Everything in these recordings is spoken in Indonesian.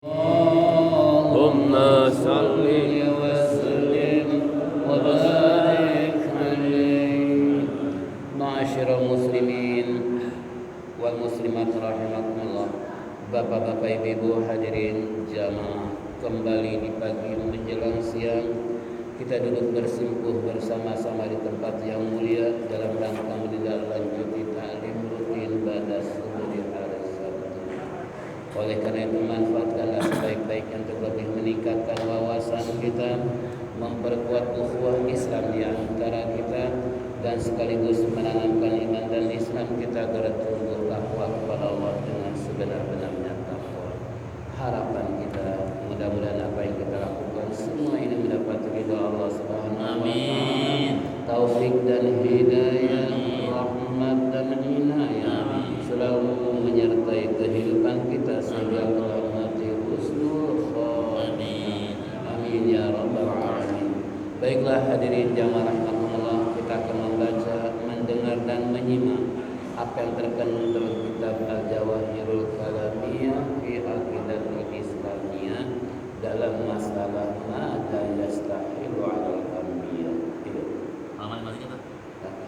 اللهم صل وسلم وبارك عليه. Ma'asyiral muslimin wal muslimat rahimakumullah. Bapak-bapak, ibu-ibu, hadirin jamaah, kembali di pagi menjelang siang kita duduk bersimpuh bersama-sama di tempat yang mulia dalam rangka menindaklanjuti ta'lim rutin pada subuh di hari Sabtu. Oleh karena itu manfaatkanlah sebaik-baiknya untuk lebih meningkatkan wawasan kita, memperkuat ukhuwah Islam di antara kita, dan sekaligus menanamkan iman dan Islam kita agar tumbuh takwa kepada Allah dengan sebenar-benarnya takwa. Harapan kita mudah-mudahan apa yang kita lakukan semua ini mendapat ridha Allah Subhanahu wa taala, taufik dan hidayah, rahmat dan inayah selalu menyertai kehidupan kita sehingga kelak mati husnul khatimah. Amin ya rabbal alamin. Baiklah hadirin jamaah rahimakumullah, kita akan membaca, mendengar dan menyimak apa yang terkandung dalam kitab Al-Jawahirul Kalamiyah fi Aqidatul Islamiyah dalam masalah mada yastahilu 'alal anbiya. Halaman mana kita?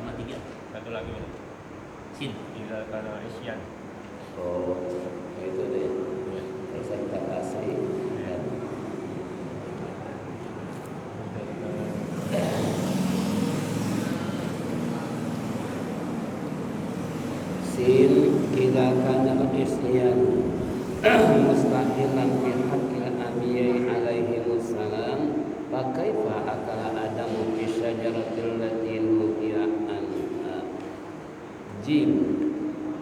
53. Satu lagi mana? Sin. Ila kana isyan. Oh, itu deh. Saya kita kasih. Sin ila kana isyan mustahilan fi haqqil anbiya'i alaihi wassalam, fa kaifa akala adamu fi syajaratil lati nuhiya anha. Jim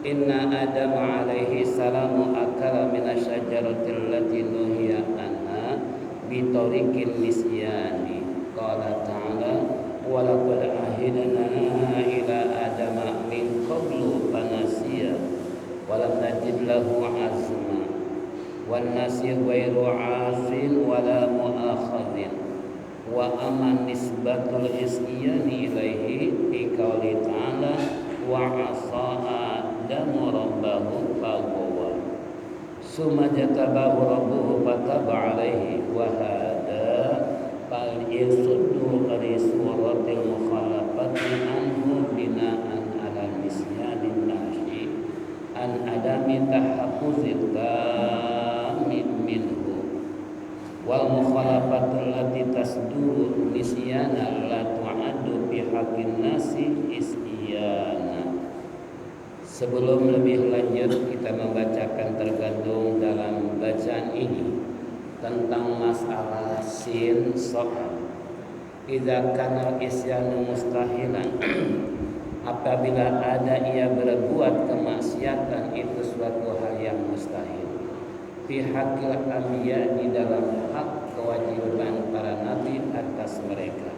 inna Adam alaihi salamu akala mina syajaratil lati nuhiya anha bitariqin nisyani. Qala ta'ala wa laqad ahidna ila adama min qablu fanasiya wa lam najid lahu azma wan nasyu ghairu asin wala muakhadhin wa aman nisbatul isyani ilaihi bi qouli ta'ala wa asaa Adamu rabbahu faghawa summa jatabahu rabbuhu fataba alaihi wa hada fal yasuddu qari suratil mukhalafati anhu bina'an ala nisyanin nashi an adami tahaffuzit tamin minhu wal mukhalafatul lati tasduru nisyana la tu'addu bi haqqin nasi isyana. Sebelum lebih lanjut kita membacakan tergantung dalam bacaan ini tentang masalah sin soal. Idza kana isyanu mustahilan, apabila ada ia berbuat kemaksiatan itu suatu hal yang mustahil. Fi haqqil anbiya, di dalam hak kewajiban para nabi atas mereka.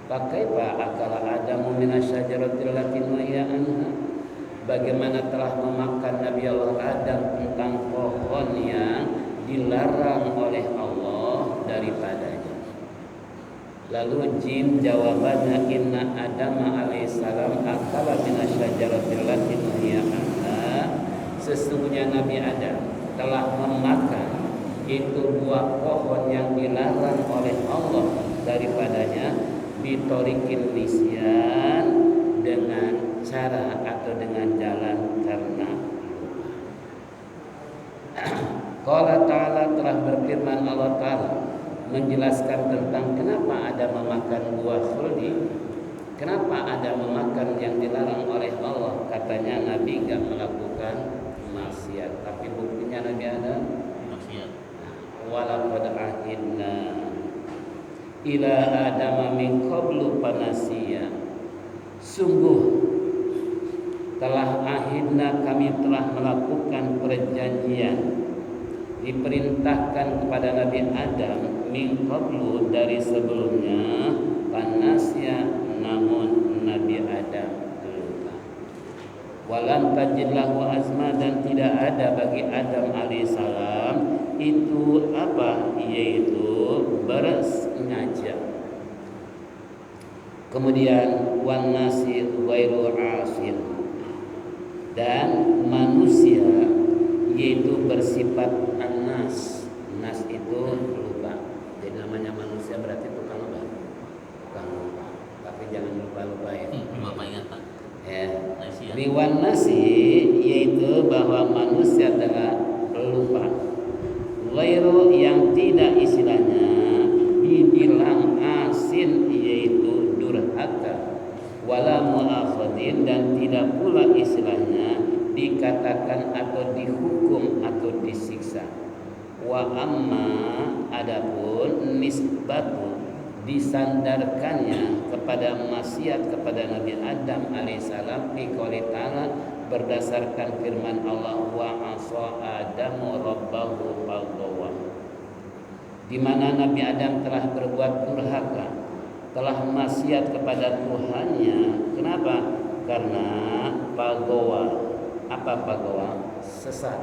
Fakaifa akala Adamu minasyajaratil lati nuhiya anha, bagaimana telah memakan Nabi Allah Adam tentang pohon yang dilarang oleh Allah daripadanya. Lalu jim jawabannya inna Adam alaihissalam akala minasyajaratil lati nuhiya anha, sesungguhnya Nabi Adam telah memakan itu buah pohon yang dilarang oleh Allah daripadanya bitorikin nisyan, dengan cara atau dengan jalan karena lupa. Qala ta'ala, telah berfirman Allah Ta'ala menjelaskan tentang kenapa ada memakan buah khuldi, kenapa ada memakan yang dilarang oleh Allah. Katanya Nabi enggak melakukan maksiat, tapi buktinya Nabi ada Maksiat. walaqad ahidna ila adama min qablu panasiya, sungguh telah ahidna, kami telah melakukan perjanjian, diperintahkan kepada Nabi Adam min qablu, dari sebelumnya, panasya, namun Nabi Adam lupa. Walam tajid lahu azma, dan tidak ada bagi Adam alaihissalam itu apa, yaitu bersengaja. Kemudian wan nasi ghairu asin, dan manusia yaitu bersifat anas, wan nasi, yaitu bahwa manusia adalah lupa. Ghairu yang tidak istilahnya dibilang asin, yaitu durhaka, wala mu'akhadin, dan tidak pula istilahnya dikatakan atau dihukum atau disiksa. Wa amma, adapun nisbatu, disandarkannya kepada maksiat kepada Nabi Adam alaihissalam fi qouli ta'ala, berdasarkan firman Allah, wa asa Adamu rabbahu faghawa, di mana Nabi Adam telah berbuat durhaka, telah maksiat kepada Tuhannya. Kenapa? Karena faghawa. Apa faghawa? Sesat.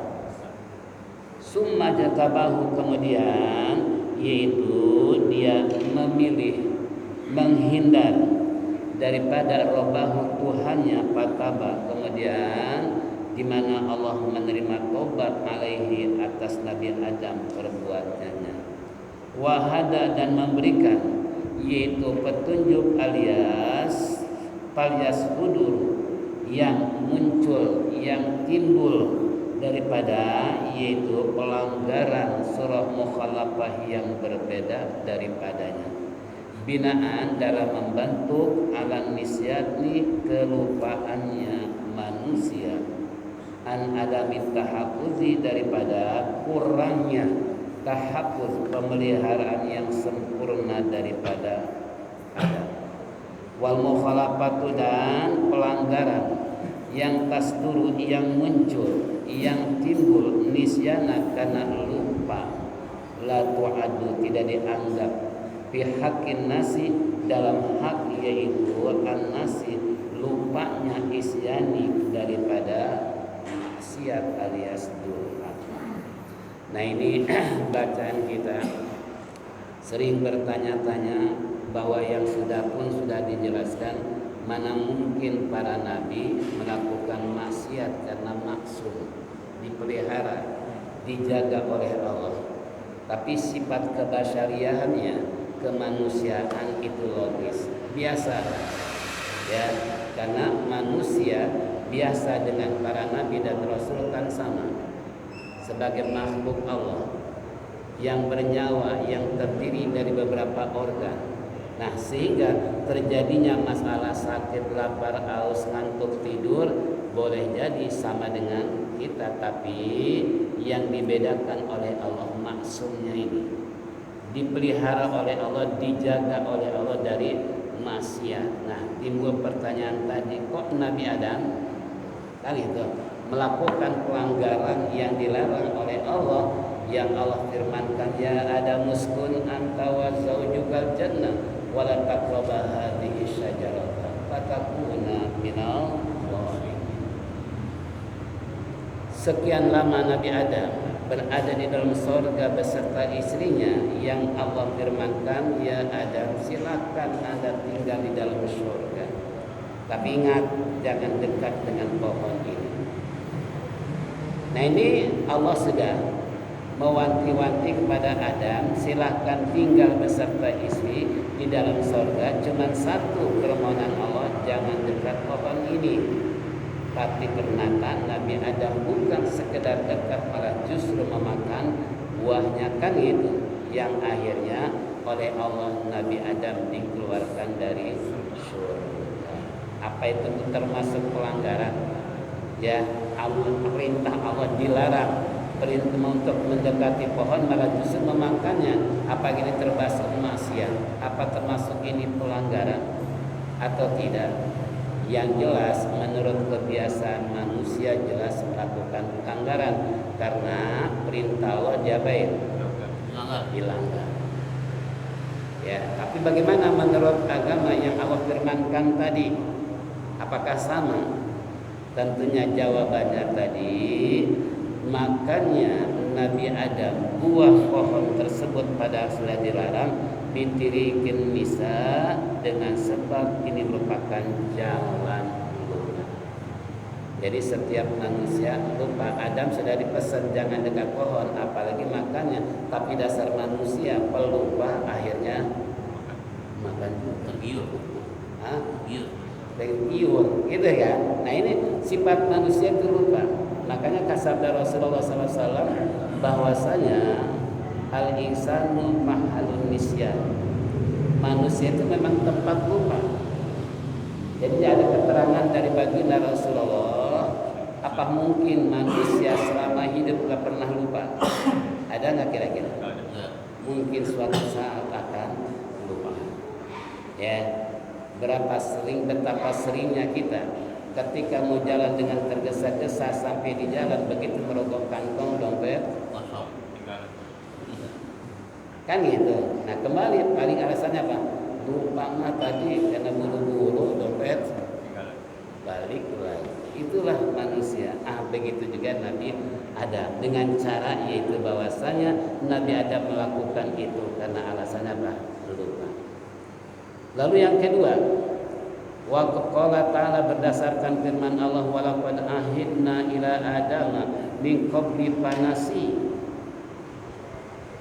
Summa jatabahu, kemudian yaitu dia memilih menghindar daripada robahu Tuhannya, pataba, kemudian di mana Allah menerima tobat alaihi, atas Nabi Adam perbuatannya. Wahada, dan memberikan yaitu petunjuk alias hudur, yang muncul, yang timbul daripada yaitu pelanggaran surah mukhalafah yang berbeda daripadanya, binaan dalam membentuk ala nisyati, kelupaannya manusia, an adami tahafuzi, daripada kurangnya tahafuz, pemeliharaan yang sempurna daripada Adam. Wal mukhalafatu, dan pelanggaran yang tasduru, yang muncul, yang timbul, nisyana, karena lupa, la tu'adu, tidak dianggap, fi haqqin nasi, dalam hak yaitu an-nasi, lupanya isyani, daripada maksiat alias durhaka. Nah, ini bacaan kita sering bertanya-tanya bahwa yang sudah pun sudah dijelaskan, mana mungkin para nabi melakukan maksiat karena maksum, dipelihara, dijaga oleh Allah. Tapi sifat kebasyariahannya, kemanusiaan itu logis, biasa, ya, karena manusia biasa dengan para nabi dan rasul kan sama, sebagai makhluk Allah yang bernyawa, yang terdiri dari beberapa organ. Nah, sehingga terjadinya masalah sakit, lapar, haus, ngantuk, tidur boleh jadi sama dengan kita, tapi yang dibedakan oleh Allah maksumnya ini, dipelihara oleh Allah, dijaga oleh Allah dari maksiat. Nah, timbul pertanyaan tadi, kok Nabi Adam kan itu melakukan pelanggaran yang dilarang oleh Allah, yang Allah firmankan, ya Adam uskun anta wa zaujukal jannah wala taqraba hadhihi syajarata fatakuna minal zalimin. Sekian lama Nabi Adam berada di dalam surga beserta istrinya, yang Allah firmankan, ya Adam, silakan Anda tinggal di dalam surga, tapi ingat, jangan dekat dengan pohon ini. Nah, ini Allah sudah mewanti-wanti kepada Adam, silahkan tinggal beserta istri di dalam surga. Cuma satu permohonan Allah, jangan dekat pohon ini. Tapi ternyata Nabi Adam bukan sekedar dekat, malah justru memakan buahnya, kan itu yang akhirnya oleh Allah Nabi Adam dikeluarkan dari surga. Apa itu termasuk pelanggaran? Ya, perintah Allah dilarang, perintah untuk mendekati pohon malah justru memakannya. Apa ini termasuk maksiat? Apa termasuk ini pelanggaran atau tidak? Yang jelas menurut kebiasaan manusia jelas melakukan pelanggaran, karena perintah Allah diapain? Dilanggar. Ya, tapi bagaimana menurut agama yang Allah firmankan tadi? Apakah sama? Tentunya jawabannya tadi, makanya Nabi Adam buah pohon tersebut pada sudah dilarang, bitirikin nisa, dengan sebab ini merupakan jalan lupa. Jadi setiap manusia lupa. Adam sudah dipesan jangan dekat pohon, apalagi makannya. Tapi dasar manusia pelupa, akhirnya makan juga. Tergiur. Hah? Tergiur. tergiur, gitu kan? Nah ini sifat manusia itu lupa. Makanya sabda Rasulullah SAW bahwasanya al-insanu mahalun nisyan. Manusia itu memang tempat lupa. Jadi ada keterangan dari baginda Rasulullah, apa mungkin manusia selama hidup gak pernah lupa? Ada nggak kira-kira? Mungkin suatu saat akan lupa. Ya, betapa seringnya kita ketika mau jalan dengan tergesa-gesa sampai di jalan begitu merogoh kantong dompet, kan gitu. Nah kembali paling alasannya apa? Lupa mah tadi karena buru-buru dompet balik lagi. Itulah manusia. Begitu juga Nabi Adam dengan cara yaitu bahwasanya Nabi Adam melakukan itu karena alasannya apa? Lupa. Lalu yang kedua, wa qala ta'ala berdasarkan firman Allah walaqad ahidna ila adama min qabli panasi.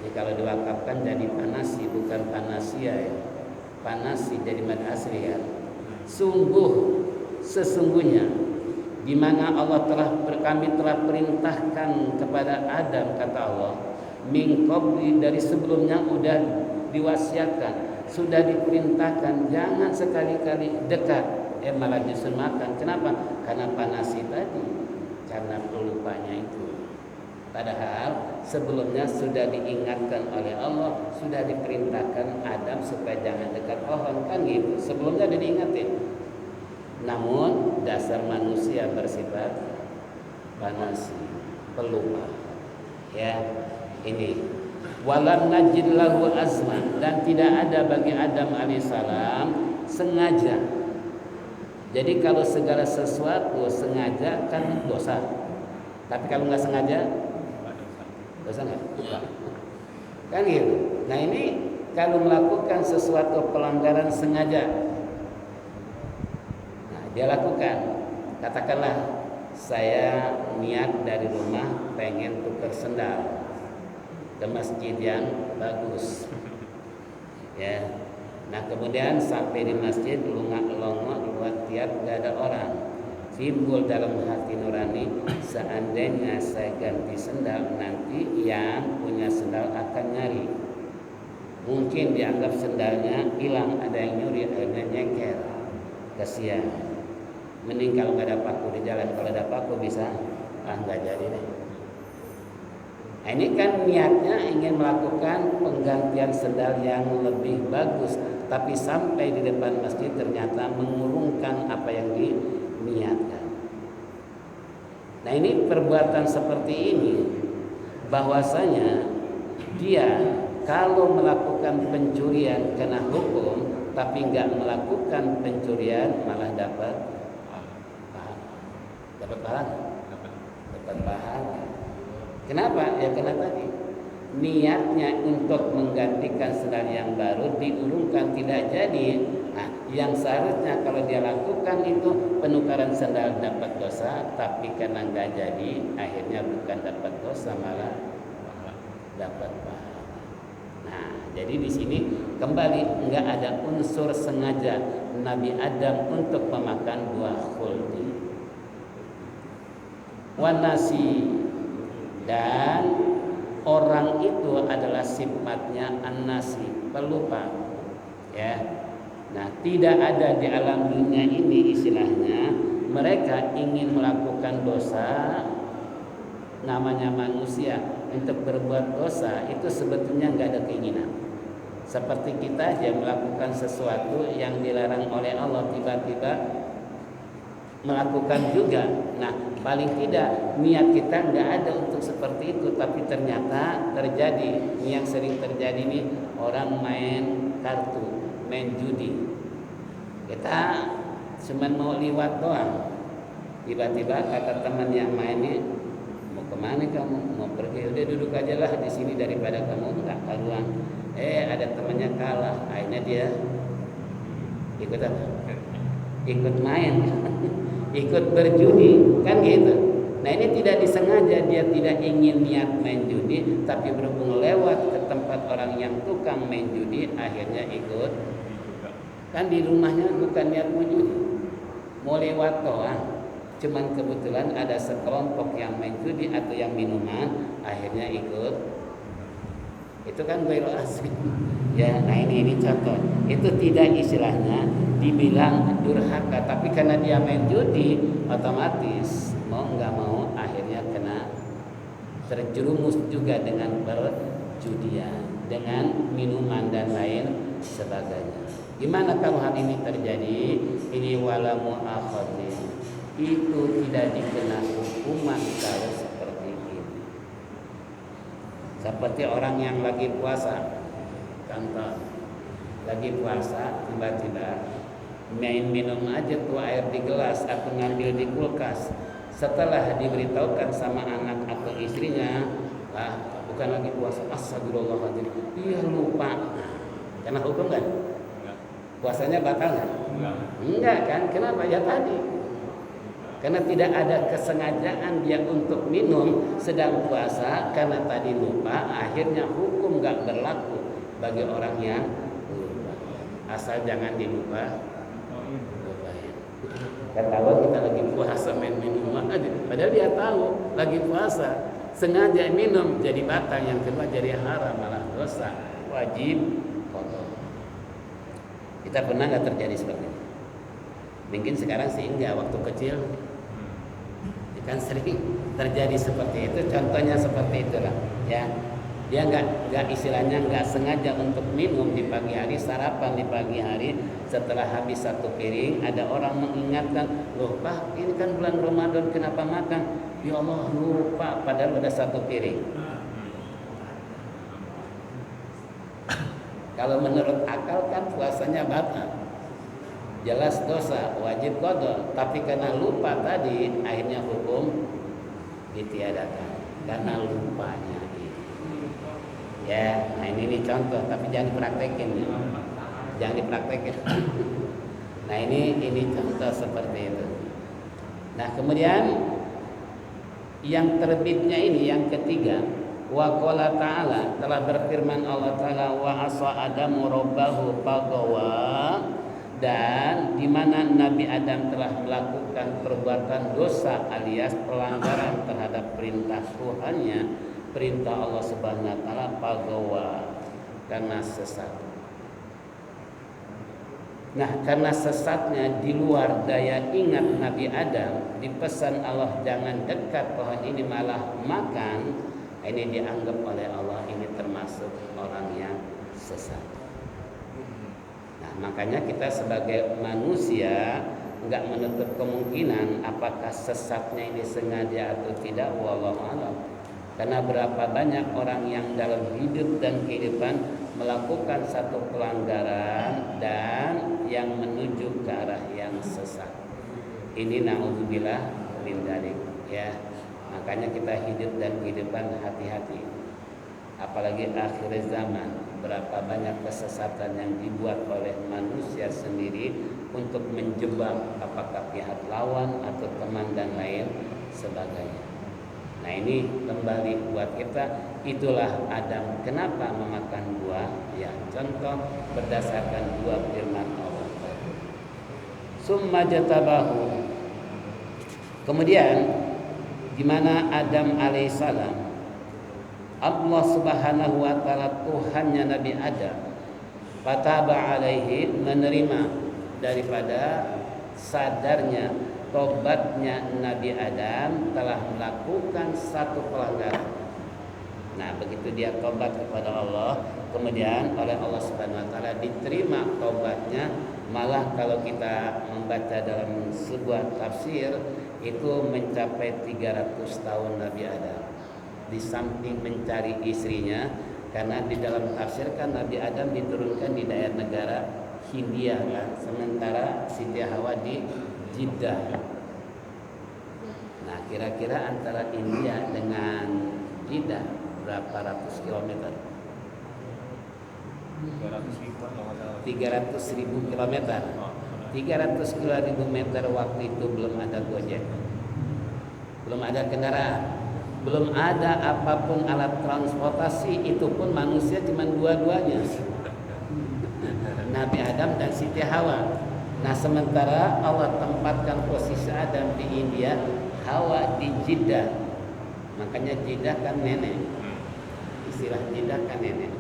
Ini kalau diwakafkan jadi panasi bukan panasia ya. Panasi jadi mad asli ya. Sesungguhnya di mana kami telah perintahkan kepada Adam kata Allah min qabli dari sebelumnya udah diwasiatkan, sudah diperintahkan jangan sekali-kali dekat malah justru makan. Kenapa? Karena panasi tadi, karena pelupanya itu. Padahal sebelumnya sudah diingatkan oleh Allah, sudah diperintahkan Adam supaya jangan dekat pohon, kan gitu. Sebelumnya sudah diingatin. Namun dasar manusia bersifat panasi, pelupa. Ya, ini walam najid lahu azman, dan tidak ada bagi Adam alaihissalam sengaja. Jadi kalau segala sesuatu sengaja kan dosa. Tapi kalau nggak sengaja dosa nggak? Bukan. Kan gitu. Nah ini kalau melakukan sesuatu pelanggaran sengaja, nah dia lakukan. Katakanlah saya niat dari rumah pengen tukar sendal ke masjid yang bagus, ya. Nah kemudian sampai di masjid longok buat tiap gak ada orang. Timbul dalam hati nurani, seandainya saya ganti sendal nanti yang punya sendal akan nyari. Mungkin dianggap sendalnya hilang, ada yang nyuri, akhirnya nyeker. Kasihan. Mending kalau nggak ada paku di jalan, kalau ada paku bisa nggak jadi deh. Nah, ini kan niatnya ingin melakukan penggantian sendal yang lebih bagus, tapi sampai di depan masjid ternyata mengurungkan apa yang diniatkan. Nah ini perbuatan seperti ini, bahwasanya dia kalau melakukan pencurian kena hukum, tapi nggak melakukan pencurian malah dapat pahala. Dapat pahala. Kenapa? Ya karena tadi niatnya untuk menggantikan sendal yang baru diurungkan, tidak jadi. Nah, yang seharusnya kalau dia lakukan itu penukaran sendal dapat dosa, tapi karena nggak jadi, akhirnya bukan dapat dosa malah dapat pahala. Nah, jadi di sini kembali nggak ada unsur sengaja Nabi Adam untuk memakan buah khuldi. Wanasi, dan orang itu adalah sifatnya an-nasi, pelupa. Ya. Nah, tidak ada di alam dunia ini istilahnya mereka ingin melakukan dosa, namanya manusia untuk berbuat dosa itu sebetulnya nggak ada keinginan. Seperti kita aja melakukan sesuatu yang dilarang oleh Allah tiba-tiba melakukan juga. Nah, paling tidak niat kita nggak ada untuk seperti itu, tapi ternyata terjadi. Yang sering terjadi nih orang main kartu, main judi. Kita cuma mau liwat doang. Tiba-tiba kata teman yang mainnya, mau kemana kamu? Mau pergi? Udah duduk aja lah di sini daripada kamu nggak karuan. Ada temannya kalah, akhirnya dia ikut apa? Ikut main. Ikut berjudi, kan gitu. Nah ini tidak disengaja, dia tidak ingin niat main judi, tapi berhubung lewat ke tempat orang yang tukang main judi, akhirnya ikut. Kan di rumahnya bukan niat mau judi, mau lewat doang, cuman kebetulan ada sekelompok yang main judi atau yang minuman, akhirnya ikut. Itu kan ghairu asli. Ya, nah ini contoh. Itu tidak istilahnya dibilang durhaka, tapi karena dia main judi, otomatis mau nggak mau akhirnya kena terjerumus juga dengan perjudian, dengan minuman dan lain sebagainya. Gimana kalau hal ini terjadi? Ini wala mu'akhadin, itu tidak dikena hukuman kalau seperti ini. Seperti orang yang lagi puasa, contoh, lagi puasa tiba-tiba main minum aja tuh air di gelas atau ngambil di kulkas. Setelah diberitahukan sama anak atau istrinya, lah bukan lagi puasa, astagfirullahaladzim, iya lupa. Kena hukum kan? Enggak. Puasanya batal kan? Enggak. Enggak kan? Kenapa? Ya tadi. Karena tidak ada kesengajaan dia untuk minum sedang puasa, karena tadi lupa, akhirnya hukum nggak berlaku bagi orang yang lupa. Asal jangan dilupain. Kan tahu kita lagi puasa main minuman aja, padahal dia tahu lagi puasa, sengaja minum jadi batal, yang kedua jadi haram, malah dosa, wajib qada. Kita pernah nggak terjadi seperti ini? Mungkin sekarang sih enggak, waktu kecil kan sering terjadi seperti itu. Contohnya seperti itulah ya, dia nggak istilahnya nggak sengaja untuk minum di pagi hari, sarapan di pagi hari, setelah habis satu piring ada orang mengingatkan, loh Pak, ini kan bulan Ramadan kenapa makan? Ya Allah lupa, padahal udah satu piring. Kalau menurut akal kan puasanya batal, jelas dosa, wajib qada, tapi karena lupa tadi akhirnya hukum ditiadakan karena lupanya ini. Ya, nah ini contoh, tapi jangan dipraktekin ya. Jangan dipraktekin. Nah ini contoh seperti itu. Nah kemudian yang terbitnya ini yang ketiga, wa qala ta'ala, telah berfirman Allah Ta'ala, wa asa adamu rabbahu fagawa, dan di mana Nabi Adam telah melakukan perbuatan dosa alias pelanggaran terhadap perintah Tuhannya, perintah Allah Subhanahu wa taala, pagawa, karena sesat. Nah, karena sesatnya di luar daya ingat Nabi Adam, dipesan Allah jangan dekat pohon ini, malah makan. Ini dianggap oleh Allah ini termasuk orang yang sesat. Makanya kita sebagai manusia nggak menutup kemungkinan apakah sesatnya ini sengaja atau tidak, wallahu a'lam. Karena berapa banyak orang yang dalam hidup dan kehidupan melakukan satu pelanggaran dan yang menuju ke arah yang sesat. Ini na'udzubillah min dzalik ya. Makanya kita hidup dan kehidupan hati-hati. Apalagi akhir zaman, berapa banyak kesesatan yang dibuat oleh manusia sendiri untuk menjebak apakah pihak lawan atau teman dan lain sebagainya. Nah ini kembali buat kita, itulah Adam kenapa memakan buah ya, contoh berdasarkan dua firman Allah. Summa jatabahu, kemudian di mana Adam alaihissalam, Allah Subhanahu wa taala Tuhannya Nabi Adam, fataba alaihi, menerima daripada sadarnya tobatnya Nabi Adam telah melakukan satu pelanggaran. Nah, begitu dia tobat kepada Allah, kemudian oleh Allah Subhanahu wa taala diterima tobatnya. Malah kalau kita membaca dalam sebuah tafsir itu mencapai 300 tahun Nabi Adam. Di samping mencari istrinya, karena di dalam tafsir kan Nabi Adam diturunkan di daerah negara Hindia kan, sementara Siti Hawa di Jeddah. Nah kira-kira antara India dengan Jeddah berapa ratus kilometer? 300.000 kilometer. 300.000 kilometer waktu itu belum ada Gojek, belum ada kendaraan, belum ada apapun alat transportasi, itu pun manusia cuma dua-duanya, Nabi Adam dan Siti Hawa. Nah sementara Allah tempatkan posisi Adam di India, Hawa di Jeddah. Makanya Jeddah kan nenek. Istilah Jeddah kan nenek.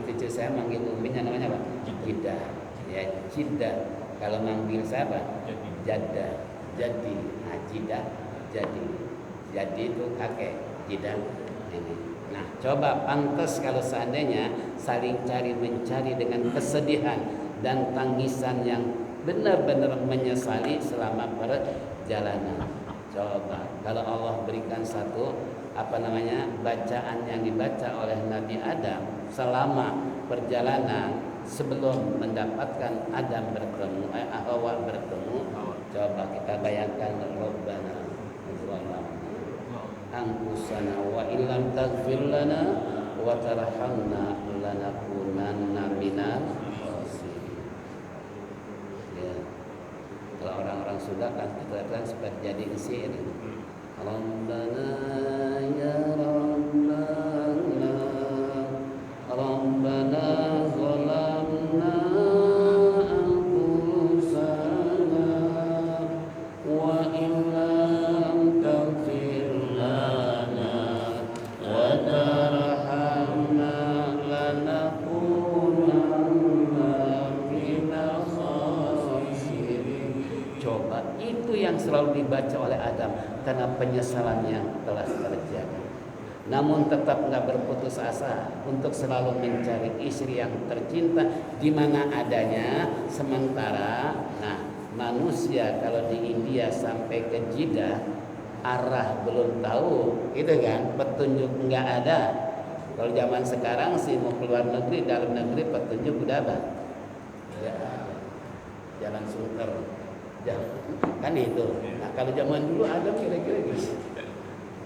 Cucu saya manggil uminya namanya apa? Jeddah. Ya Jeddah. Kalau manggil saya apa? Jaddah. Jadi. Nah Jeddah jadi. Jadi itu kakek. Jeddah nenek. Nah coba pantas kalau seandainya saling cari mencari dengan kesedihan dan tangisan yang benar-benar menyesali selama perjalanan. Coba kalau Allah berikan satu bacaan yang dibaca oleh Nabi Adam selama perjalanan sebelum mendapatkan Adam bertemu Hawa bertemu. Coba kita bayangkan Rabbana zalamna anfusana wa illam taghfir lana wa tarhamna lanakunanna minal khasirin. Ya. Kalau orang-orang Sunda kan dikatakan seperti jadi syair. Rabbana ya Rabbana Rabbana zalamna anfusana wa illam taghfir lana wa tarhamna lanakunanna minal khasirin. Coba itu yang selalu dibaca oleh Adam karena penyesalan yang telah terjadi. Namun tetap nggak berputus asa untuk selalu mencari istri yang tercinta di mana adanya. Sementara, nah manusia kalau di India sampai ke Jeddah arah belum tahu, gitu kan? Petunjuk nggak ada. Kalau zaman sekarang sih mau keluar negeri, dalam negeri petunjuk udah apa? Ya, jalan sunter, kan itu. Nah kalau zaman dulu ada kira-kira gitu.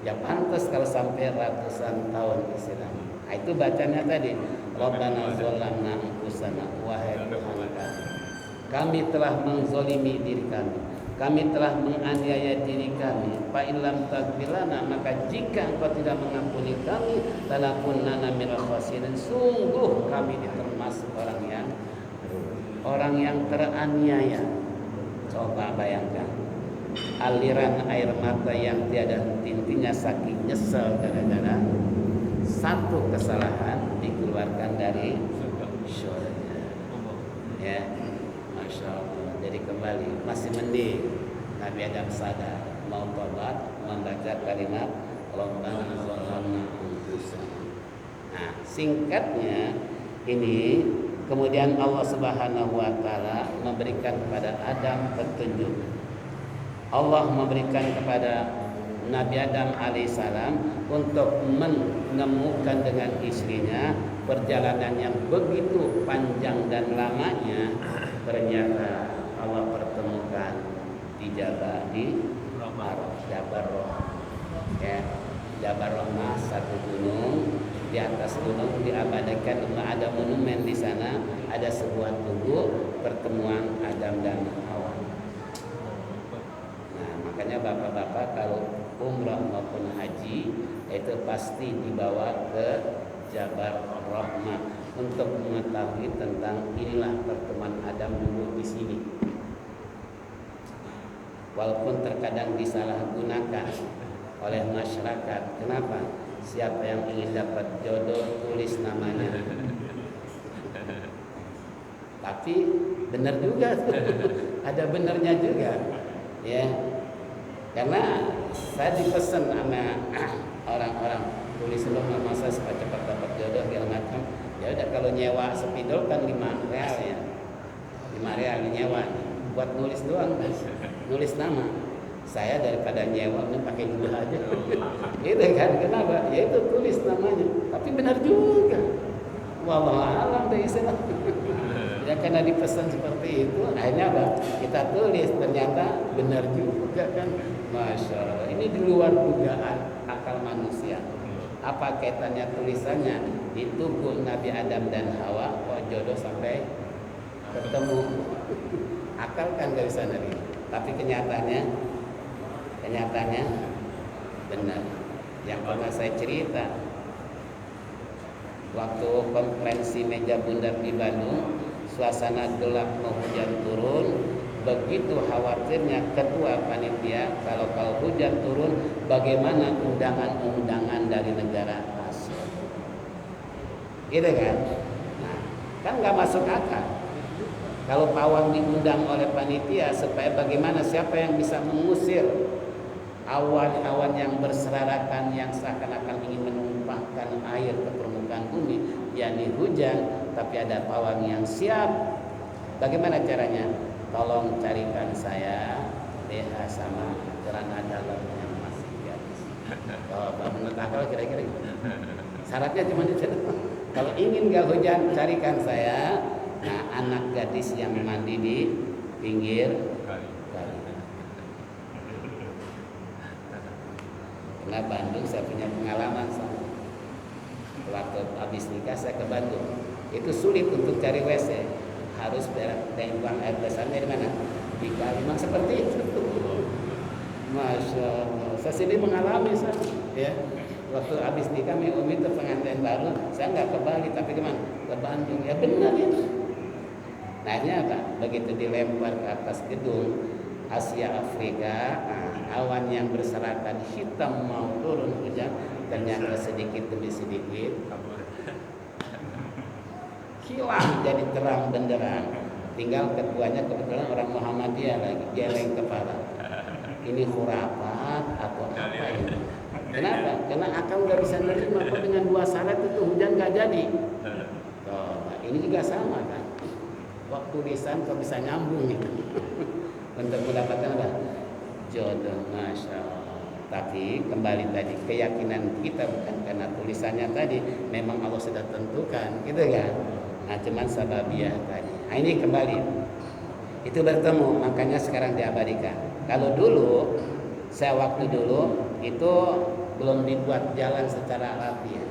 Ya pantas kalau sampai ratusan tahun Islam. Nah, itu bacanya tadi. Rabbana zalamna anfusana, wahai Tuhan kami telah menzolimi diri kami. Kami telah menganiaya diri kami. Fa illam taghfir lana, maka jika Engkau tidak mengampuni kami, lanakunanna minal khasirin, sungguh kami termasuk orang yang teraniaya. Coba bayangkan aliran air mata yang tiada henti-hentinya saking nyesel gara-gara satu kesalahan dikeluarkan dari surga. Ya, masya Allah. Jadi kembali masih mending Nabi Adam sadar mau tobat membaca kalimat Rabbana zalamna anfusana. Nah, singkatnya ini kemudian Allah Subhanahu wa taala memberikan kepada Adam petunjuk. Allah memberikan kepada Nabi Adam alaihissalam untuk menemukan dengan istrinya. Perjalanan yang begitu panjang dan lamanya, ternyata Allah pertemukan di Jabal Rahmah. Ya, Jabal Rahmah satu gunung. Di atas gunung diabadikan ada monumen di sana, ada sebuah tugu pertemuan Adam dan Hawa. Makanya bapak-bapak kalau umrah maupun haji itu pasti dibawa ke Jabal Rahmah untuk mengetahui tentang inilah pertemuan Adam dulu di sini. Walaupun terkadang disalahgunakan oleh masyarakat. Kenapa? Siapa yang ingin dapat jodoh tulis namanya. Tapi benar juga, ada benarnya juga, ya. Karena saya dipesan sama orang-orang tulis nama saya supaya cepat dapat jodoh segala macam. Ya udah kalau nyewa spidol kan 5 real ya. 5 real nyewa buat nulis doang, nulis nama. Saya daripada nyewa ini pakai gula aja. Itu kan kenapa? Ya itu tulis namanya. Tapi benar juga. Wallahu a'lam bishawab. Ya karena dipesan seperti itu, akhirnya apa? Kita tulis ternyata benar juga kan. Masya Allah, ini di luar dugaan akal manusia. Apa kaitannya tulisannya di tubuh Nabi Adam dan Hawa kok jodoh sampai ketemu? Akal kan gak bisa nerima. Tapi kenyataannya benar. Yang pernah saya cerita waktu konferensi meja bundar di Bandung, suasana gelap mau hujan turun, begitu khawatirnya ketua panitia kalau hujan turun bagaimana undangan-undangan dari negara Asia, gitu kan? Nah, kan nggak masuk akal. Kalau pawang diundang oleh panitia supaya bagaimana, siapa yang bisa mengusir awan-awan yang berserakan yang seakan-akan ingin menumpahkan air ke permukaan bumi, yakni hujan, tapi ada pawang yang siap. Bagaimana caranya? Tolong carikan saya BH sama celana dalam yang masih gadis. Kalau menurut akal kira-kira gitu. Syaratnya cuma itu. Kalau ingin gak hujan, carikan saya anak gadis yang mandi di pinggir kali. Karena Bandung saya punya pengalaman sama. Waktu habis nikah saya ke Bandung, itu sulit untuk cari WC, harus buang air besarnya di mana? Di kali. Memang seperti itu. Masya Allah, saya sendiri mengalami ya. Waktu habis nikah Umi itu pengantin baru, saya nggak ke Bali tapi kemana? Ke Bandung. Ya benar itu. Nah ini apa? Begitu dilempar ke atas gedung Asia Afrika, awan yang berserakan hitam mau turun hujan, ternyata sedikit demi sedikit hilang jadi terang benderang. Tinggal ketuanya kebetulan orang Muhammadiyah lagi, geleng kepala. Ini khurafat atau apa ini? Kenapa? Karena akal nggak bisa nerima kok dengan dua syarat itu hujan nggak jadi. Nah, ini juga sama kan? Waktu tulisan kok bisa nyambung gitu. Untuk mendapatkan apa? Jodoh, masya Allah. Tapi kembali tadi keyakinan kita bukan karena tulisannya tadi, memang Allah sudah tentukan, gitu kan? Nah, cuman sababiah tadi. Nah, ini kembali itu bertemu, makanya sekarang diabadikan. Kalau dulu, saya waktu dulu itu belum dibuat jalan secara rapi ya.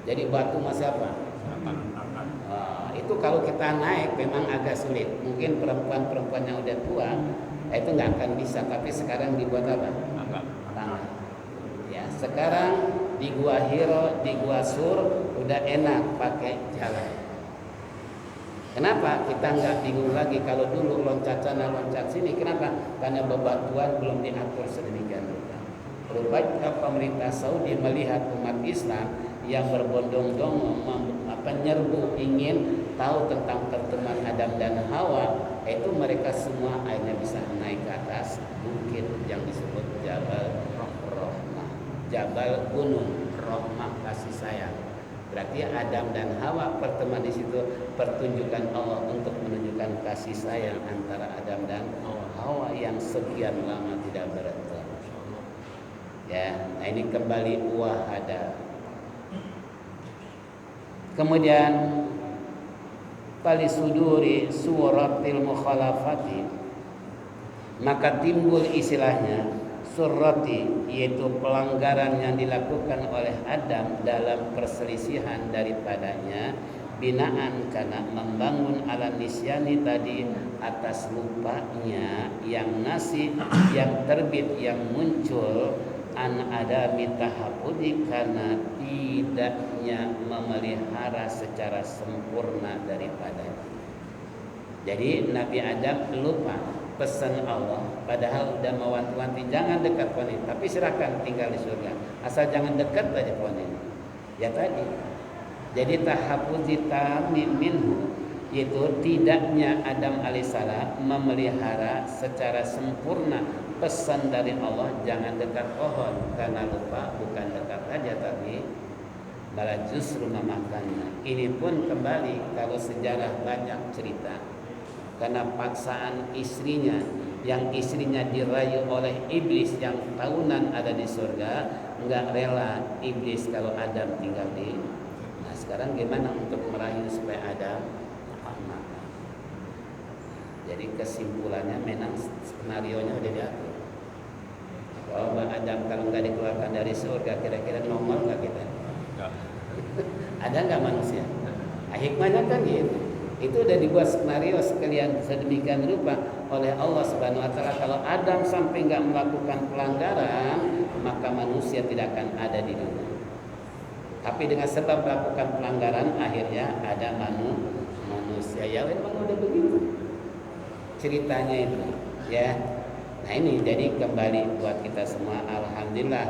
Jadi batu masih apa? Itu kalau kita naik memang agak sulit. Mungkin perempuan-perempuan yang udah tua itu nggak akan bisa. Tapi sekarang dibuat apa? Tangga. Ya, sekarang di Gua Hiro, di Gua Sur udah enak pakai jalan. Kenapa? Kita nggak bingung lagi kalau dulu loncat sana loncat sini. Kenapa? Karena bebatuan belum diatur sedemikian rupa. Rupanya pemerintah Saudi melihat umat Islam yang berbondong-bondong menyerbu ingin tahu tentang pertemuan Adam dan Hawa, itu mereka semua akhirnya bisa naik ke atas bukit yang disebut Jabal Rahmah, Jabal Gunung Rahmah, kasih sayang. Berarti Adam dan Hawa pertemuan di situ pertunjukan Allah untuk menunjukkan kasih sayang antara Adam dan Hawa yang sekian lama tidak bertemu. Ya, nah ini kembali wahada. Kemudian pali suduri suratil mukhalafati, maka timbul istilahnya surati, yaitu pelanggaran yang dilakukan oleh Adam dalam perselisihan daripadanya, binaan karena membangun ala nisyani tadi atas lupanya yang nasi yang terbit yang muncul an adami tahapudi karena tidaknya memelihara secara sempurna daripadanya. Jadi Nabi Adam lupa pesan Allah, padahal udah mewanti-wanti jangan dekat pohon ini, tapi silakan tinggal di surga asal jangan dekat aja pohon ini. Ya tadi, jadi tahafuzi tamim minhu, yaitu tidaknya Adam alaihissalam memelihara secara sempurna pesan dari Allah jangan dekat pohon, karena lupa bukan dekat aja tapi malah justru memakannya. Ini pun kembali kalau sejarah banyak cerita, karena paksaan istrinya, yang istrinya dirayu oleh iblis yang tahunan ada di surga, nggak rela iblis kalau Adam tinggal di. Nah sekarang gimana untuk merayu supaya Adam makan? Jadi kesimpulannya memang skenarionya udah diatur. Kalau Adam kalau nggak dikeluarkan dari surga, kira-kira normal nggak kita? Ada nggak manusia? Nah, hikmahnya kan gitu. Itu udah dibuat skenario sekalian sedemikian rupa oleh Allah Subhanahu Wa Taala. Kalau Adam sampai nggak melakukan pelanggaran, maka manusia tidak akan ada di dunia. Tapi dengan sebab melakukan pelanggaran, akhirnya ada manusia. Ya memang udah begitu ceritanya itu, ya. Nah ini jadi kembali buat kita semua, alhamdulillah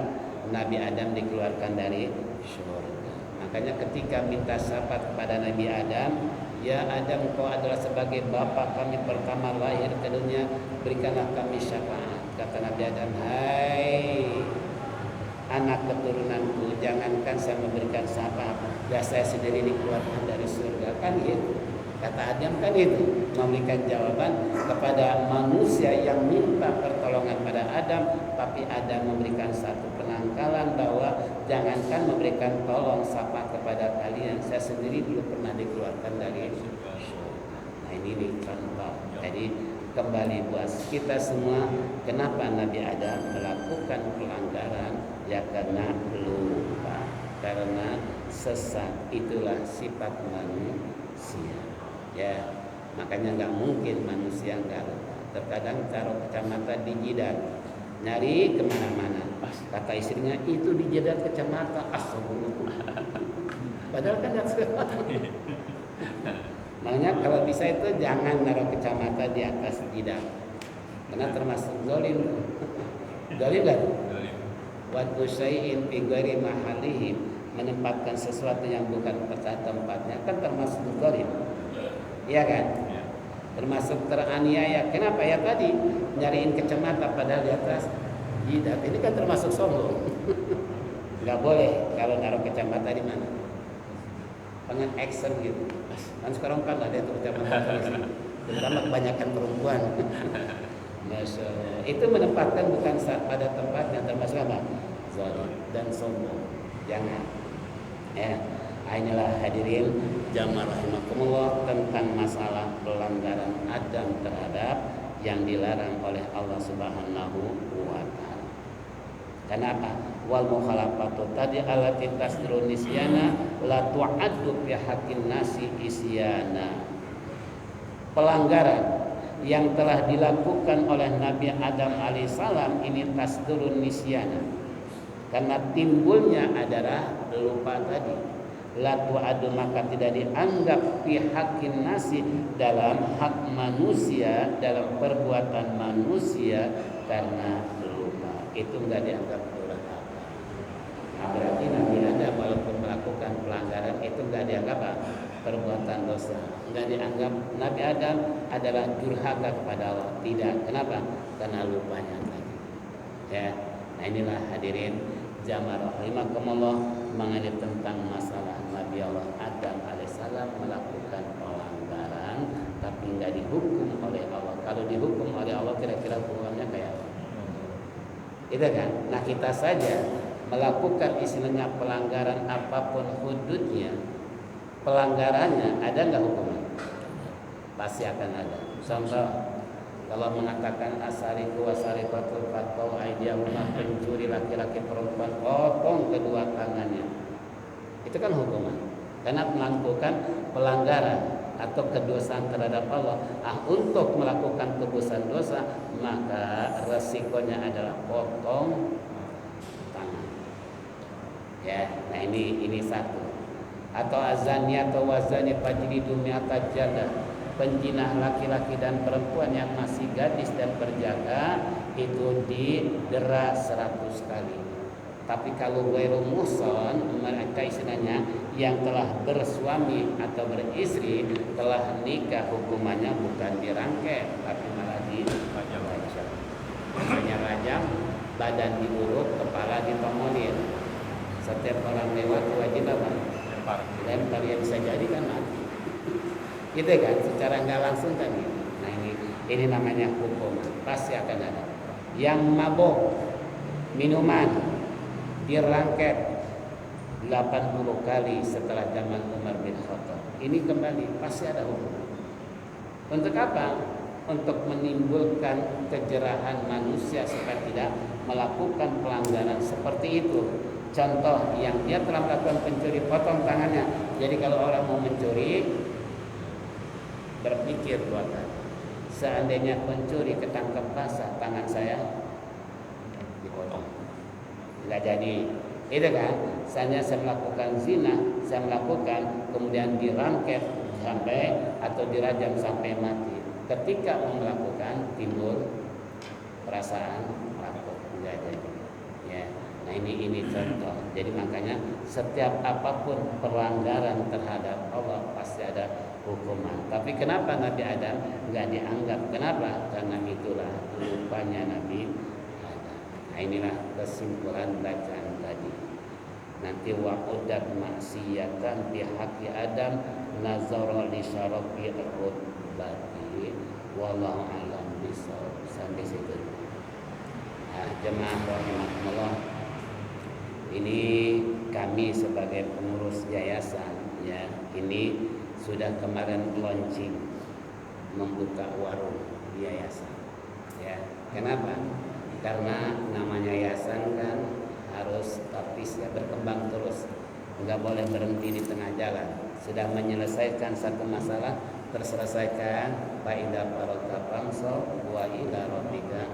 Nabi Adam dikeluarkan dari surga. Makanya ketika minta syafaat kepada Nabi Adam, ya Adam, kau adalah sebagai bapa kami pertama lahir ke dunia, berikanlah kami syafaat. Kata Nabi Adam, hai anak keturunanku, jangankan saya memberikan syafaat, ya saya sendiri dikeluarkan dari surga, kan gitu. Kata Adam kan itu, memberikan jawaban kepada manusia yang minta pertolongan pada Adam, tapi Adam memberikan satu penangkalan bahwa jangankan memberikan tolong sapa kepada kalian, saya sendiri dulu pernah dikeluarkan dari surga. Nah ini nih contoh. Jadi kembali buat kita semua, kenapa Nabi Adam melakukan pelanggaran? Ya karena lupa, karena sesat. Itulah sifat manusia. Ya, makanya nggak mungkin manusia nggak lupa. Terkadang taruh kacamata di jidat, nyari kemana-mana. Kata istrinya, itu di jidat kacamata. Astagfirullah. Padahal kan nggak sesuatu. Makanya kalau bisa itu jangan naruh kacamata di atas jidat, karena termasuk zalim. Zalim kan? Waddu syai'in fi ghairi mahalihi, menempatkan sesuatu yang bukan pada tempatnya kan termasuk zalim. Iya kan? Ya. Termasuk teraniaya. Kenapa ya tadi nyariin kacamata padahal di atas jidat, ini kan termasuk sombong. Nggak boleh kalau naruh kacamata di mana? Pengen action gitu. Kan sekarang kan ada tuh kacamata di sini. Terutama kebanyakan perempuan. Masya Allah. Itu menempatkan bukan pada tempatnya, termasuk apa? Zalim dan sombong. Jangan. Ya. Inilah hadirin jamaah rahimakumullah tentang masalah pelanggaran Adam terhadap yang dilarang oleh Allah Subhanahu wa taala. Kenapa? Wal mukhalafatu tadi alati tasduru nisyana la tu'addu fi haqqin nasi isyana. Pelanggaran yang telah dilakukan oleh Nabi Adam alaihissalam ini tasdurun nisyana. Karena timbulnya adalah lupa tadi. La tu'adu, maka tidak dianggap fi haqqin nasi, dalam hak manusia, dalam perbuatan manusia karena lupa. Itu enggak dianggap durhaka. Nah, berarti Nabi Adam walaupun melakukan pelanggaran itu enggak dianggap perbuatan dosa. Enggak dianggap Nabi Adam adalah durhaka kepada Allah. Tidak. Kenapa? Karena lupanya tadi. Ya. Nah inilah hadirin jamaah rahimakumullah mengenai tentang masalah Nabi Allah Adam alaihissalam melakukan pelanggaran tapi nggak dihukum oleh Allah. Kalau dihukum oleh Allah kira-kira hukumannya kayak apa? Itu kan. Nah kita saja melakukan istilahnya pelanggaran apapun hududnya, pelanggarannya ada nggak hukuman? Pasti akan ada. Contoh, kalau mengatakan asariku wasarikatul fatau aidiyahuma, pencuri laki-laki perempuan potong kedua tangannya, itu kan hukuman karena melakukan pelanggaran atau kedosaan terhadap Allah. Untuk melakukan tebusan dosa maka resikonya adalah potong tangan. Ya, nah ini satu. Atau azani atau wazani fajlidu mi'ata jaldah, penjinah laki-laki dan perempuan yang masih gadis dan berjaga itu didera 100 kali. Tapi kalau ghairu muhsan, mereka istilahnya yang telah bersuami atau beristri, telah nikah, hukumannya bukan dirangkai tapi malah dirajam. Misalnya rajam, badan diurut, kepala ditomolin. Setiap orang lewat wajib apa? Lempar, yang bisa jadi kan mati. Gitu kan, secara nggak langsung kan gitu. Nah ini namanya hukum, pasti akan ada. Yang mabok minuman dirangket 80 kali setelah zaman Umar bin Khattab. Ini kembali pasti ada hukum. Untuk apa? Untuk menimbulkan kejerahan manusia supaya tidak melakukan pelanggaran seperti itu. Contoh, yang dia telah melakukan pencuri, potong tangannya. Jadi kalau orang mau mencuri, berpikir 2 kali. Seandainya pencuri ketangkap basah, tangan saya dipotong, nggak jadi. Itu kan. Seandainya saya melakukan zina, saya melakukan kemudian dirangket, sampai atau dirajam sampai mati. Ketika mau melakukan timbul perasaan takut, enggak jadi. Ya. Nah ini contoh. Jadi makanya setiap apapun pelanggaran terhadap Allah pasti ada hukuman. Tapi kenapa Nabi Adam enggak dianggap? Kenapa? Karena itulah rupanya Nabi Adam. Nah inilah kesimpulan bacaan tadi. Nanti wa'udat maksiyatan bihaqi Adam nazara li syarafi rutbati wallahu a'lam bishawab. Sampai situ. Nah, jemaah rahimakumullah, ini kami sebagai pengurus yayasan ya, ini sudah kemarin launching membuka warung di yayasan ya. Kenapa? Karena namanya yayasan kan harus tapis ya, berkembang terus, nggak boleh berhenti di tengah jalan. Sudah menyelesaikan satu masalah, terselesaikan, fa idza faragta fansab wa ila rabbika,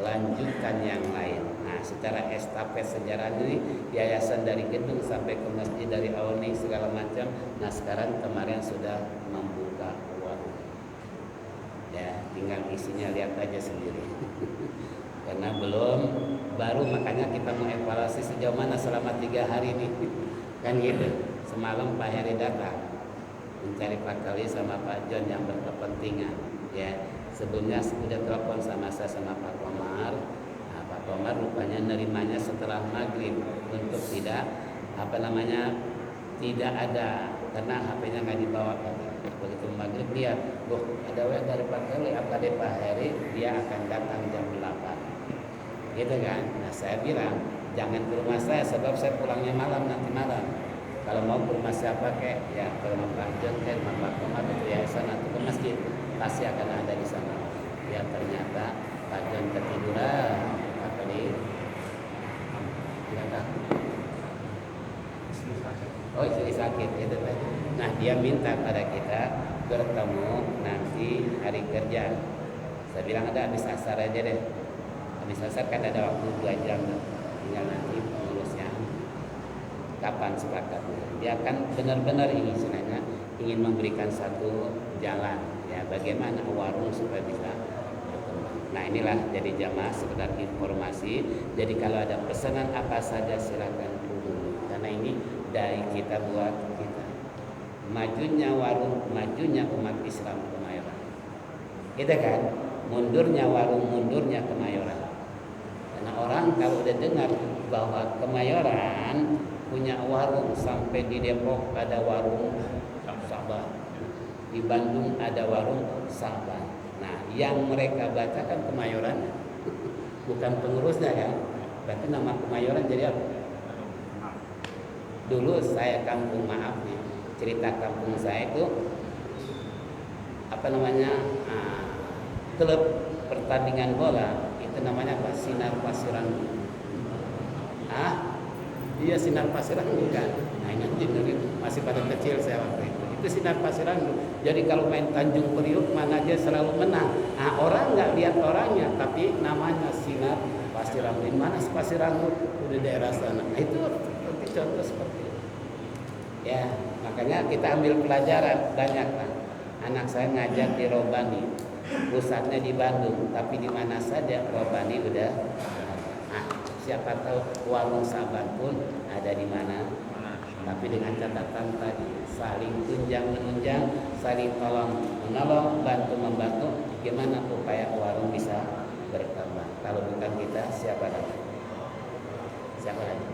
lanjutkan yang lain. Nah, secara estafet sejarah ini yayasan dari gedung sampai ke masjid, dari awal nih segala macam. Nah, sekarang kemarin sudah membuka warung. Ya, tinggal isinya lihat aja sendiri. Karena belum baru, makanya kita mau evaluasi sejauh mana selama 3 hari ini. Kan gitu. Semalam Pak Heri datang mencari Pak Kali sama Pak John yang berkepentingan ya. Sebelumnya sudah telepon sama saya sama Pak Komar. Nah, Pak Komar rupanya nerimanya setelah maghrib untuk tidak tidak ada, karena HP-nya nggak dibawa. Begitu maghrib lihat, loh ada WA dari Pak Kali, apa deh Pak Heri, dia akan datang jam 8 gitu kan. Nah saya bilang jangan ke rumah saya sebab saya pulangnya malam, nanti malam. Kalau mau ke rumah siapa kek, ya ke rumah Pak John, ke rumah Pak Komar, itu yayasan atau ke masjid, pasti akan ada di sana. Ya ternyata Pak John ketiduran, Pak Kali tidak tahu. Oh istri sakit itu tadi. Nah dia minta pada kita bertemu nanti hari kerja. Saya bilang ada habis asar aja deh. Habis asar kan ada waktu 2 jam, tinggal nanti pengurusnya kapan sepakatnya. Dia akan benar-benar ingin memberikan satu jalan ya, bagaimana warung supaya bisa berkembang. Nah inilah jadi jamaah sekedar informasi. Jadi kalau ada pesanan apa saja silakan hubungi, karena ini dari kita buat kita. Majunya warung, majunya umat Islam Kemayoran. Gitu kan? Mundurnya warung, mundurnya Kemayoran. Karena orang kalau udah dengar bahwa Kemayoran punya warung, sampai di Depok ada warung Sabar, di Bandung ada warung Sabar. Nah, yang mereka baca kan Kemayoran, bukan pengurusnya kan. Berarti nama Kemayoran jadi apa? Dulu saya kampung, maaf nih, cerita kampung saya itu klub pertandingan bola itu namanya apa? Sinar Pasirandu. Iya Sinar Pasirandu kan. Nah ini masih pada kecil saya waktu itu Sinar Pasirandu. Jadi kalau main Tanjung Priok mana aja selalu menang. Nah orang nggak lihat orangnya, tapi namanya Sinar Pasirandu. Mana Pasirandu? Di daerah sana. Nah, itu contoh seperti itu. Ya makanya kita ambil pelajaran banyak lah. Anak saya ngajar di Robani, pusatnya di Bandung, tapi di mana saja Robani udah. Nah, siapa tahu warung Sabar pun ada di mana. Tapi dengan catatan tadi, saling tunjang menunjang, saling tolong menolong, bantu membantu. Gimana upaya warung bisa berkembang? Kalau bukan kita, siapa lagi? Siapa lagi?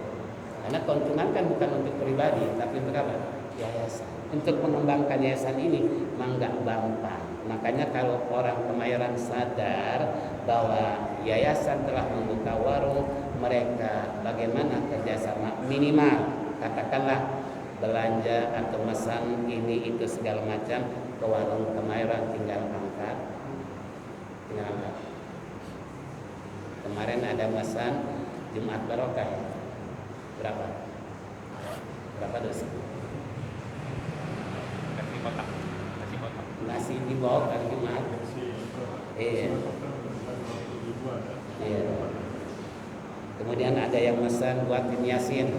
Karena keuntungan kan bukan untuk pribadi, tapi untuk apa? Yayasan. Untuk mengembangkan yayasan ini memang nggak gampang. Makanya kalau orang Kemayoran sadar bahwa yayasan telah membuka warung, mereka bagaimana kerjasama minimal, katakanlah belanja atau mesan ini itu segala macam ke warung Kemayoran, tinggal angkat. Kemarin ada mesan Jumat Barokah ya. Berapa dosis? Nasi dibawa kali Jumat. Iya. Kemudian ada yang pesan buatin Yasin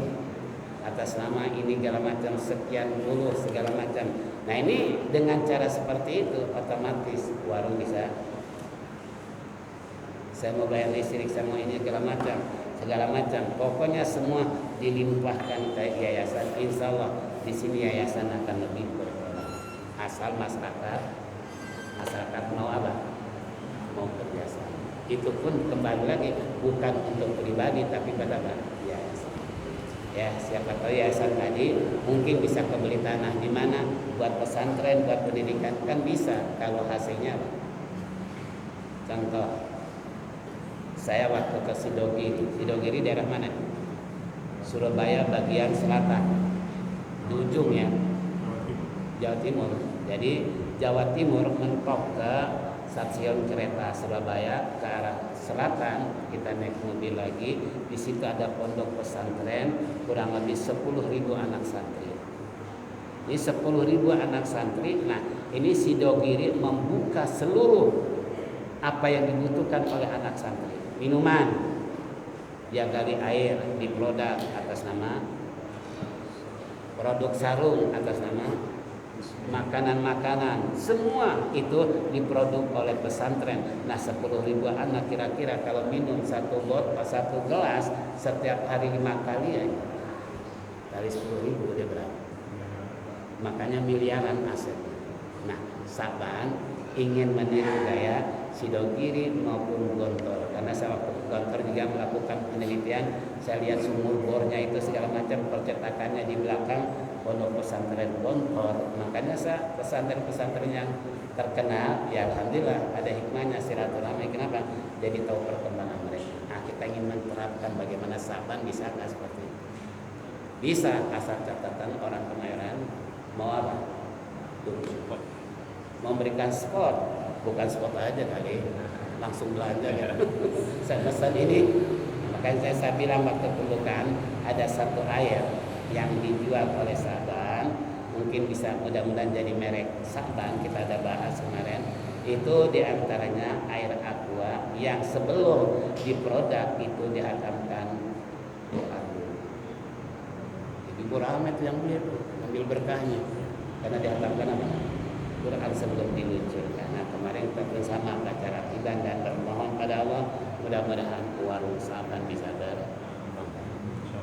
atas nama ini segala macam sekian puluh segala macam. Nah ini dengan cara seperti itu otomatis warung bisa, saya mau bayar listrik, saya mau ini segala macam. Pokoknya semua dilimpahkan ke yayasan. Insya Allah di sini yayasan akan lebih berperan. Asal masyarakat mau apa? Mau kerjasama. Itu pun kembali lagi bukan untuk pribadi tapi pada yayasan. Ya siapa tahu yayasan tadi mungkin bisa kebeli tanah di mana buat pesantren, buat pendidikan kan bisa kalau hasilnya apa? Contoh, saya waktu ke Sidogiri daerah mana? Surabaya bagian selatan, di ujung ya, Jawa Timur. Jadi Jawa Timur mentok ke stasiun kereta Surabaya ke arah selatan, kita naik mobil lagi, di situ ada pondok pesantren kurang lebih 10.000 anak santri. Ini 10.000 anak santri. Nah, ini Sidogiri membuka seluruh apa yang dibutuhkan oleh anak santri. Minuman, dia gali air di produk atas nama, produk sarung atas nama, makanan-makanan, semua itu diproduk oleh pesantren. Nah 10.000 anak kira-kira kalau minum satu gelas setiap hari 5 kali ya, kali 10.000 udah berapa? Makanya miliaran aset. Nah Saban ingin meniru gaya Sidogiri maupun Gontor, karena saya waktu Gontor juga melakukan penelitian, saya lihat sumur bornya itu segala macam percetakannya di belakang pondok pesantren Gontor. Makanya saya pesantren-pesantren yang terkenal ya alhamdulillah ada hikmahnya silaturahmi. Kenapa? Jadi tahu perkembangan mereka. Nah kita ingin menerapkan bagaimana Saban bisa nggak seperti itu? Bisa, asal catatan orang Kemayoran mau apa? Memberikan spot, bukan spot aja kali, langsung belanja ya. Saya pesan ini, makanya saya bilang waktu pembukaan ada satu air yang dijual oleh Saban, mungkin bisa mudah-mudahan jadi merek Saban, kita ada bahas kemarin. Itu diantaranya air aqua yang sebelum diproduk itu dihatamkan Quran. Jadi Quran itu yang beli itu, ambil berkahnya, karena dihatamkan apa? Quran sebelum diluncurkan. Nah kemarin kita bersama baca ratiban dan bermohon pada Allah mudah-mudahan warung Saban bisa berkembang.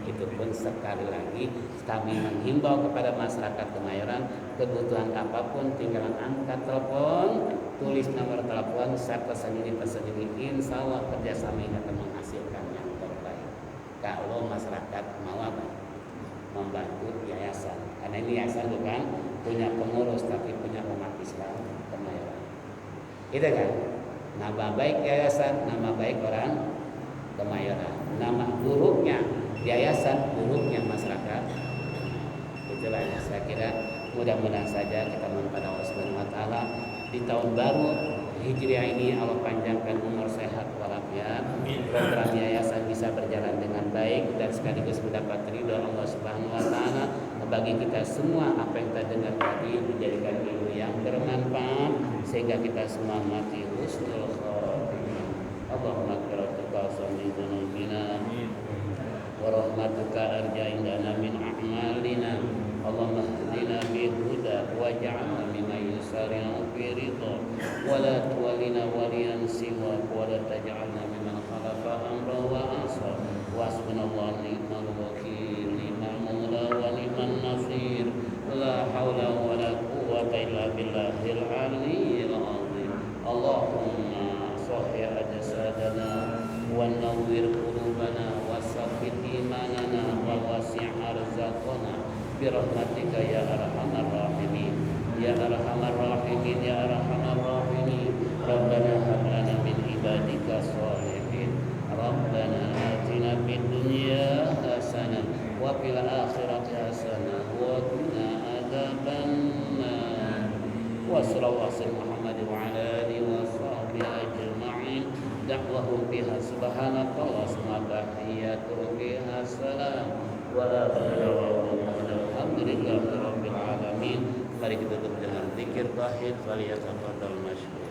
Itu pun sekali lagi kami menghimbau kepada masyarakat Kemayoran, kebutuhan apapun tinggal angkat telepon, tulis nomor telepon, saya pesan ini, insya Allah kerjasama ini akan menghasilkan yang terbaik. Kalau masyarakat mau apa? Membantu yayasan, karena ini yayasan bukan punya pengurus tapi punya umat Islam Kemayoran. Itu kan nama baik yayasan, nama baik orang Kemayoran. Nama buruknya yayasan, buruknya masyarakat. Itulah yang saya kira mudah-mudahan saja kita mohon pada Allah Subhanahu wa taala di tahun baru Hijriah ini Allah panjangkan umur sehat walafiat, program yayasan bisa berjalan dengan baik dan sekaligus mendapat ridho Allah Subhanahu wa taala. Bagi kita semua apa yang kita dengar tadi menjadikan ilmu yang bermanfaat sehingga kita semua mati husnul khotimah. Allahumma qiratuka sami dzunubina wa rahmatuka arja indana min a'malina. Allahumma hdina bihuda waj'alna mimman yusari'u fi ridha wa la tuwallina waliyan siwa wa la taj'alna mimman khalafa amra wa asa wa hasbunallahu wa ni'mal wakeel, ni'mal maula wa ni'man nasir, la haula wa la quwwata illa billahil aliyyil azim. Allahumma sahih ajsadana wa nawwir qulubana wa sabbit imanana wa wasi' arzaqana birahmatika ya arhamar rahimin ya arhamar rahimin ya arhamar rahimin. Rabbana hab lana min ibadika sholihin, Rabbana atina fid dunya hasanah wa fil akhirati hasanah wa qina adzabannar. Wa sallallahu alaihi Muhammad wa ala alihi wa sahbihi ajma'in. Da'wahum biha subhanakallah wa tahiyyatuhum biha salam wa la alhamdulillahi rabbil alamin. Mari kita tutup dengan zikir tauhid. Waliyatafadhal masykur.